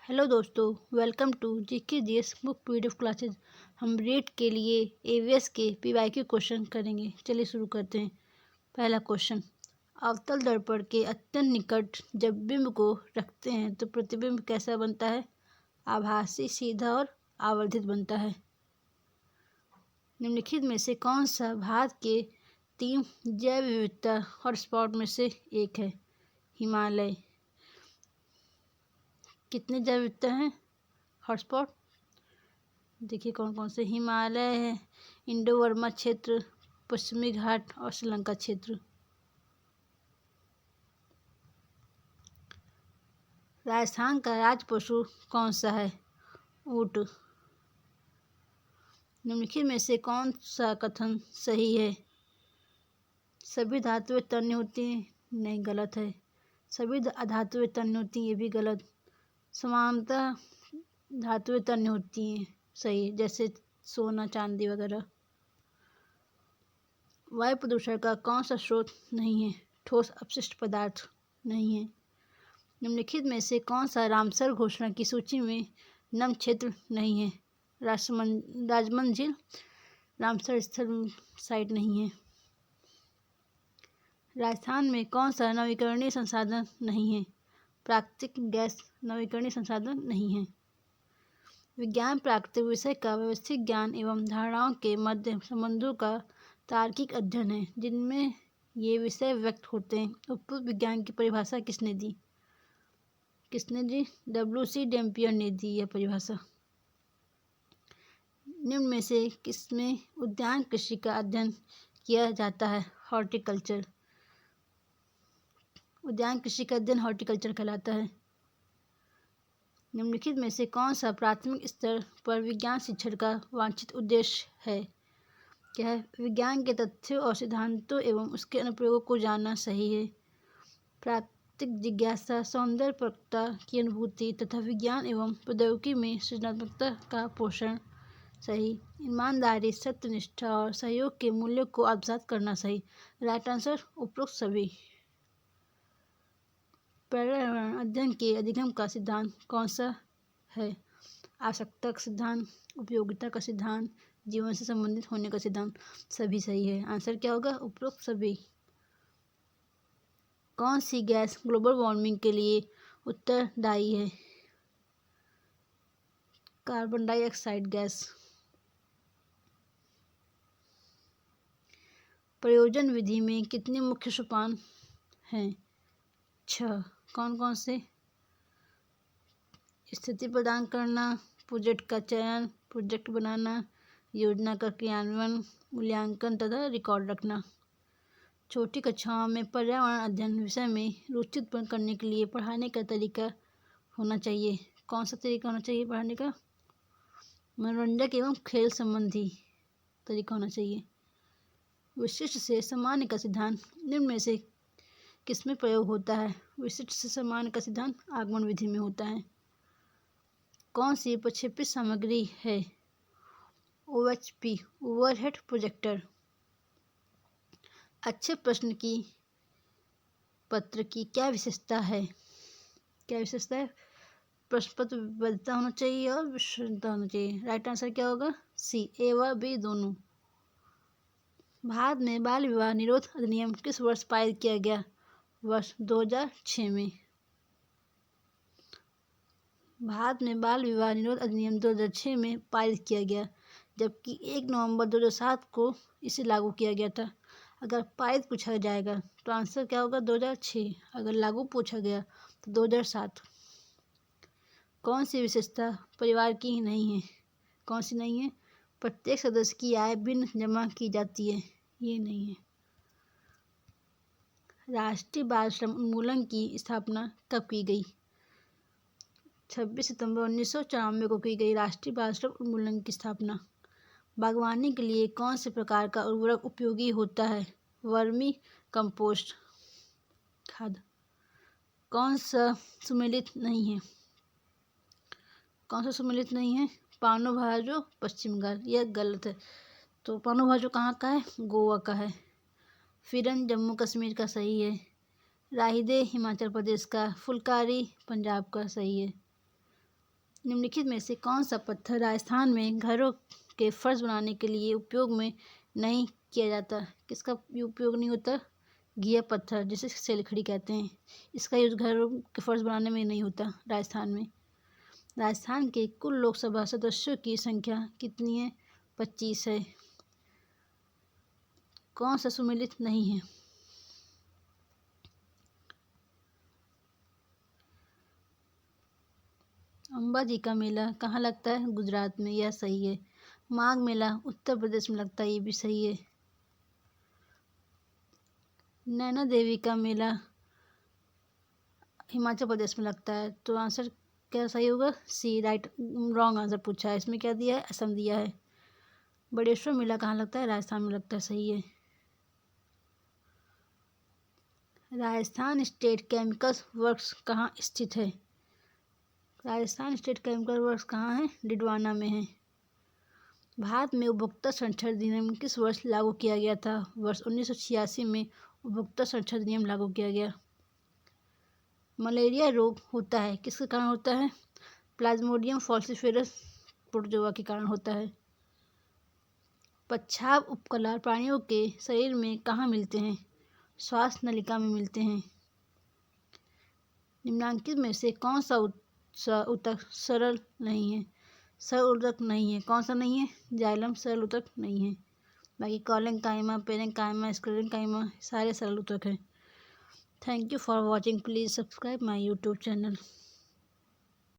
Hello दोस्तों, welcome to GK GS book PDF classes. हम read के लिए एवीएस के पीवाईक्यू क्वेश्चन करेंगे। चलिए शुरू करते हैं। पहला क्वेश्चन, अवतल दर्पण के अत्यंत निकट जब बिंब को रखते हैं तो प्रतिबिंब कैसा बनता है? आभासी, सीधा और आवर्धित बनता है। निम्नलिखित में से कौन सा भारत के 3 जैव विविधता हॉटस्पॉट में से एक है? हिमालय। कितने जैव विविधता हैं हॉटस्पॉट? देखिए कौन कौन से। हिमालय है, इंडो बर्मा क्षेत्र, पश्चिमी घाट और श्रीलंका क्षेत्र। राजस्थान का राज पशु कौन सा है? ऊंट। निम्नलिखित में से कौन सा कथन सही है? सभी धातुएं तन्य होती हैं। नहीं, गलत है। सभी अधातुएं तन्य होती हैं, ये भी गलत। समानतः धातुएं तन्य होती हैं, सही, जैसे सोना, चांदी वगैरह। वायु प्रदूषण का कौन सा स्रोत नहीं है? ठोस अपशिष्ट पदार्थ नहीं है। निम्नलिखित में से कौन सा रामसर घोषणा की सूची में नम क्षेत्र नहीं है? राजमंद झील रामसर स्थल साइट नहीं है। राजस्थान में कौन सा नवीकरणीय संसाधन नहीं है? प्राकृतिक गैस नवीकरणीय संसाधन नहीं है। विज्ञान प्राकृतिक विषय का व्यवस्थित ज्ञान एवं धारणाओं के मध्य संबंधों का तार्किक अध्ययन है जिनमें ये विषय व्यक्त होते हैं। उपयुक्त विज्ञान की परिभाषा किसने दी? W.C. डैम्पियर ने दी यह परिभाषा। निम्न में से किसमें उद्यान कृषि का अध्ययन किया जाता है? हॉर्टिकल्चर। उद्यान कृषि का अध्ययन हॉर्टिकल्चर कहलाता है। निम्नलिखित में से कौन सा प्राथमिक स्तर पर विज्ञान शिक्षण का वांछित उद्देश्य है? क्या है? विज्ञान के तथ्यों और सिद्धांतों एवं उसके अनुप्रयोगों को जानना सही है। प्राकृतिक जिज्ञासा, सौंदर्यप्रदता की अनुभूति तथा विज्ञान एवं प्रौद्योगिकी में सृजनात्मकता का पोषण, सही। ईमानदारी, सत्यनिष्ठा और सहयोग के मूल्यों को आत्मसात करना, सही। राइट आंसर उपरोक्त सभी। पर्यावरण अध्ययन के अधिगम का सिद्धांत कौन सा है? आवश्यकता का सिद्धांत, उपयोगिता का सिद्धांत, जीवन से संबंधित होने का सिद्धांत। सभी सही है। आंसर क्या होगा? उपरोक्त सभी। कौन सी गैस ग्लोबल वार्मिंग के लिए उत्तरदायी है? Carbon dioxide gas. प्रयोजन विधि में कितने मुख्य सोपान हैं? 6। कौन कौन से? स्थिति प्रदान करना, प्रोजेक्ट का चयन, प्रोजेक्ट बनाना, योजना का क्रियान्वयन, मूल्यांकन तथा रिकॉर्ड रखना। छोटी कक्षाओं में पर्यावरण अध्ययन विषय में रुचि उत्पन्न करने के लिए पढ़ाने का तरीका होना चाहिए। कौन सा तरीका होना चाहिए पढ़ाने का? मनोरंजक एवं खेल संबंधी तरीका होना चाहिए। विशिष्ट से सामान्य का सिद्धांत निम्न में से किसमें प्रयोग होता है? विशिष्ट से सामान्य का सिद्धांत आगमन विधि में होता है। कौन सी प्रक्षेपित सामग्री है? OHP overhead projector. अच्छे प्रश्न की पत्र की क्या विशेषता है? क्या विशेषता है? प्रश्न पत्र वैधता होना चाहिए और विश्वसनीयता होना चाहिए। राइट आंसर क्या होगा? सी, ए व बी दोनों। भारत में बाल विवाह निरोध अधिनियम किस वर्ष पारित किया गया? वर्ष 2006 में। भारत में बाल विवाह निरोध अधिनियम 2006 में पारित किया गया, जबकि 1 नवंबर 2007 को इसे लागू किया गया था। अगर पारित पूछा जाएगा तो आंसर क्या होगा? 2006। अगर लागू पूछा गया तो 2007। कौन सी विशेषता परिवार की नहीं है? कौन सी नहीं है? प्रत्येक सदस्य की आय भिन्न जमा की जाती है, ये नहीं है। राष्ट्रीय बाल श्रम उन्मूलन की स्थापना कब की गई? 26 सितंबर 1994 को की गई राष्ट्रीय बाल श्रम उन्मूलन की स्थापना। बागवानी के लिए कौन से प्रकार का उर्वरक उपयोगी होता है? वर्मी कंपोस्ट खाद। कौन सा सुमेलित नहीं है? कौन सा सुमेलित नहीं है? पानो भाजो पश्चिम घाट, यह गलत है। तो पानो भाजो कहाँ का है? गोवा का है। फिरन जम्मू कश्मीर का सही है। राहिदे हिमाचल प्रदेश का, फुलकारी पंजाब का सही है। निम्नलिखित में से कौन सा पत्थर राजस्थान में घरों के फर्श बनाने के लिए उपयोग में नहीं किया जाता? किसका उपयोग नहीं होता? घिया पत्थर, जिसे सेलखड़ी कहते हैं। इसका यूज घरों के फर्श बनाने में नहीं होता राजस्थान में। राजस्थान के कुल लोकसभा सदस्यों की संख्या कितनी है? 25 है। कौन सा सुमेलित नहीं है? अंबाजी का मेला कहाँ लगता है? गुजरात में। यह सही है। माघ मेला उत्तर प्रदेश में लगता है। ये भी सही है। नैना देवी का मेला हिमाचल प्रदेश में लगता है। तो आंसर क्या सही होगा? सी, राइट। रॉन्ग आंसर पूछा है। इसमें क्या दिया है? असम दिया है। बड़ेश्वर मेला कहाँ लगता है? राजस्थान में लगता है। सही है। राजस्थान स्टेट केमिकल्स वर्क्स कहाँ स्थित है? राजस्थान स्टेट केमिकल वर्क्स कहाँ है? डिडवाना में है। भारत में उपभोक्ता संरक्षण अधिनियम किस वर्ष लागू किया गया था? वर्ष 1986 में उपभोक्ता संरक्षण अधिनियम लागू किया गया। मलेरिया रोग होता है किसके कारण होता है? प्लाज्मोडियम फॉल्सिफेरस प्रोटोजोआ के कारण होता है। पच्छाव उपकला प्राणियों के शरीर में कहाँ मिलते हैं? श्वास नलिका में मिलते हैं। निम्नांकित में से कौन सा ऊतक सरल नहीं है? सरल ऊतक नहीं है। कौन सा नहीं है? जाइलम सरल ऊतक नहीं है। बाकी कॉलेंकाइमा, पेरेंकाइमा, स्क्लेरेंकाइमा सारे सरल ऊतक हैं। Thank you for watching. Please subscribe my YouTube channel.